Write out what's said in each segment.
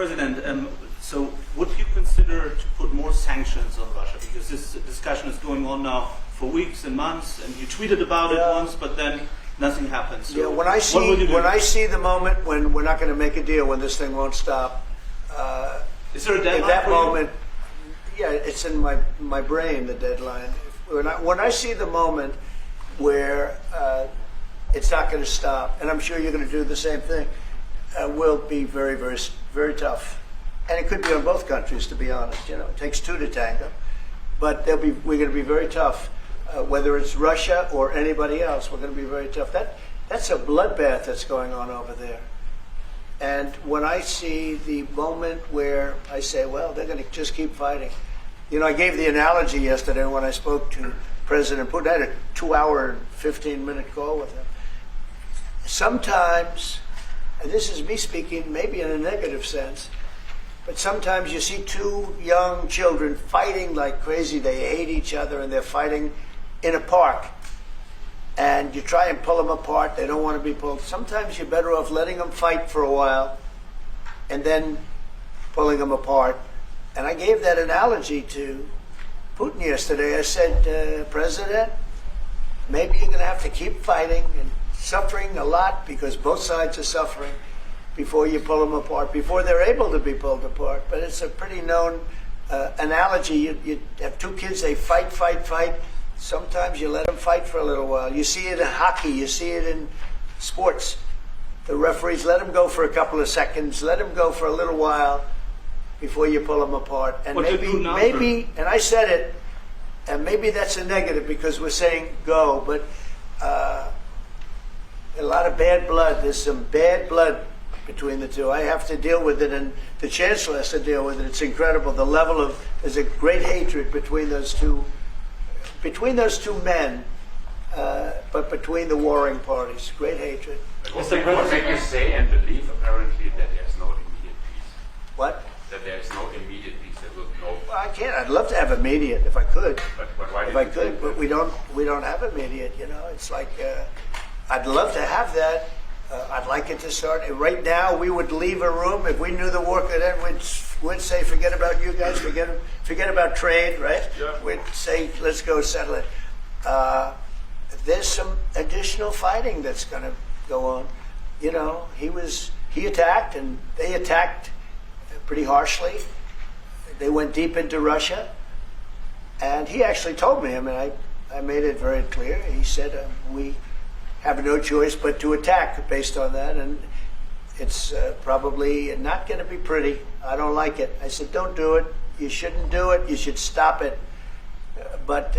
President, so would you consider to put more sanctions on Russia? Because this discussion is going on now for weeks and months, and you tweeted about it once, but then nothing happens. So when I see the moment when we're not going to make a deal, when this thing won't stop, is there a deadline? at that for moment, it's in my brain, the deadline. When I see the moment where it's not going to stop, and I'm sure you're going to do the same thing, will be very, very, very tough. And it could be on both countries, to be honest. You know, it takes two to tango. But we're going to be very tough. Whether it's Russia or anybody else, we're going to be very tough. That's a bloodbath that's going on over there. And when I see the moment where I say, well, they're going to just keep fighting. You know, I gave the analogy yesterday when I spoke to President Putin. I had a 2-hour, 15-minute call with him. Sometimes, and this is me speaking maybe in a negative sense, but sometimes you see two young children fighting like crazy. They hate each other and they're fighting in a park. And you try and pull them apart. They don't want to be pulled. Sometimes you're better off letting them fight for a while and then pulling them apart. And I gave that analogy to Putin yesterday. I said, President, maybe you're going to have to keep fighting and suffering a lot because both sides are suffering before you pull them apart, before they're able to be pulled apart. But it's a pretty known analogy. You have two kids, they fight. Sometimes you let them fight for a little while. You see it in hockey. You see it in sports. The referees let them go for a couple of seconds, let them go for a little while before you pull them apart. And maybe, and I said it, and maybe that's a negative because we're saying go, but a lot of bad blood. There's some bad blood between the two. I have to deal with it, and the Chancellor has to deal with it. It's incredible. The level of, there's a great hatred between those two men, but between the warring parties. Great hatred. What make you say and believe apparently that there's no immediate peace? What? That there is no immediate peace. There will no. Well, I can't. I'd love to have immediate if I could. But why if I could, but we don't have immediate. You know, it's like I'd love to have that. I'd like it to start right now. We would leave a room if we knew the war could end. We'd say, forget about you guys. Forget about trade, right? Yeah. We'd say, let's go settle it. There's some additional fighting that's going to go on. You know, he attacked, and they attacked pretty harshly. They went deep into Russia, and he actually told me. I mean, I made it very clear. He said we have no choice but to attack based on that, and it's probably not going to be pretty. I don't like it. I said, don't do it. You shouldn't do it. You should stop it. But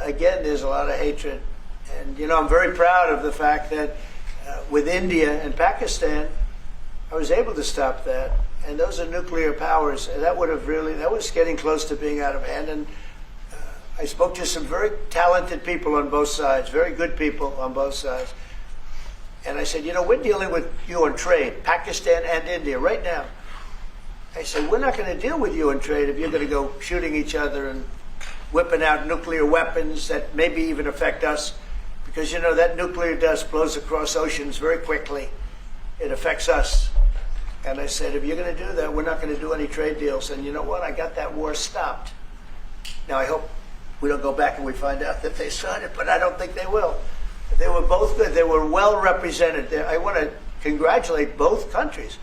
again, there's a lot of hatred. And, you know, I'm very proud of the fact that with India and Pakistan, I was able to stop that. And those are nuclear powers. And that was getting close to being out of hand. And I spoke to some very talented people on both sides, very good people on both sides. And I said, you know, we're dealing with you on trade, Pakistan and India right now. I said, we're not going to deal with you on trade if you're going to go shooting each other and whipping out nuclear weapons that maybe even affect us. Because, you know, that nuclear dust blows across oceans very quickly. It affects us. And I said, if you're going to do that, we're not going to do any trade deals. And you know what? I got that war stopped. Now, I hope we don't go back and we find out that they started, but I don't think they will. They were both good. They were well represented. I want to congratulate both countries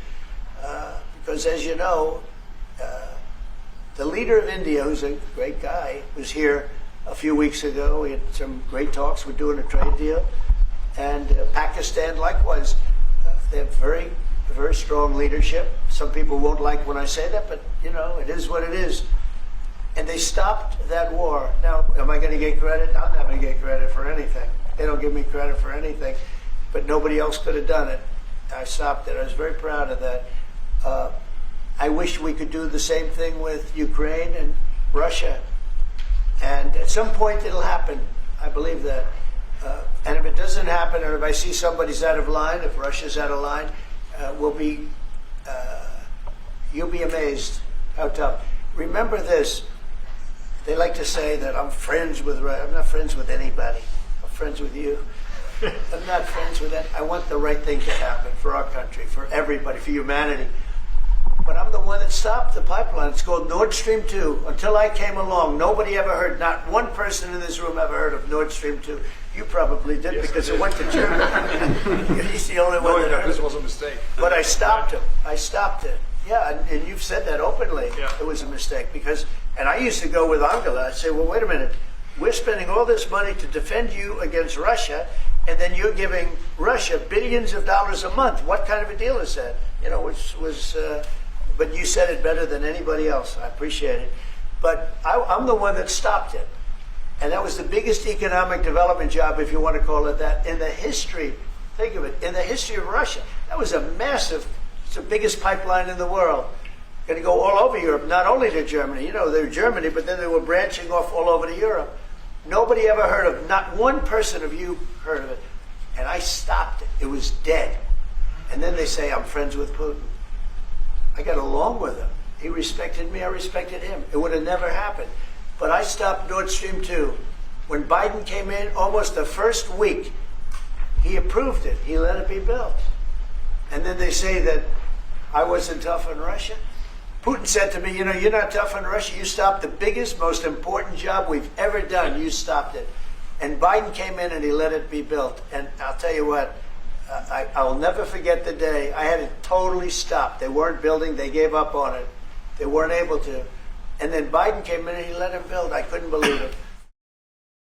because, as you know, the leader of India, who's a great guy, was here a few weeks ago. We had some great talks. We're doing a trade deal. And Pakistan, likewise, they have very, very strong leadership. Some people won't like when I say that, but, you know, it is what it is. And they stopped that war. Now, am I going to get credit? I'm not going to get credit for anything. They don't give me credit for anything. But nobody else could have done it. I stopped it. I was very proud of that. I wish we could do the same thing with Ukraine and Russia. And at some point it'll happen. I believe that. And if it doesn't happen, or if I see somebody's out of line, if Russia's out of line, you'll be amazed how tough. Remember this. They like to say that I'm friends with Russia. I'm not friends with anybody. I'm friends with you. I'm not friends with that. I want the right thing to happen for our country, for everybody, for humanity. But I'm the one that stopped the pipeline. It's called Nordstream 2. Until I came along, nobody ever heard, not one person in this room ever heard of Nordstream 2. You probably did, Yes, because I it did. went to Germany. He's the only one Knowing that that heard this of it. was a mistake. But I stopped him. I stopped it. Yeah, and you've said that openly. Yeah. It was a mistake because, and I used to go with Angela. I'd say, well, wait a minute. We're spending all this money to defend you against Russia, and then you're giving Russia billions of dollars a month. What kind of a deal is that? You know, which was, but you said it better than anybody else. I appreciate it. But I'm the one that stopped it. And that was the biggest economic development job, if you want to call it that, in the history, think of it, in the history of Russia. That was a massive, it's the biggest pipeline in the world. Going to go all over Europe, not only to Germany. You know, they were Germany, but then they were branching off all over to Europe. Nobody ever heard of it. Not one person of you heard of it. And I stopped it. It was dead. And then they say, I'm friends with Putin. I got along with him. He respected me, I respected him. It would have never happened. But I stopped Nord Stream 2. When Biden came in, almost the first week, he approved it. He let it be built. And then they say that I wasn't tough on Russia. Putin said to me, you know, you're not tough on Russia. You stopped the biggest, most important job we've ever done. You stopped it. And Biden came in and he let it be built. And I'll tell you what, I'll never forget the day. I had it totally stopped. They weren't building. They gave up on it. They weren't able to. And then Biden came in and he let him build. I couldn't believe it.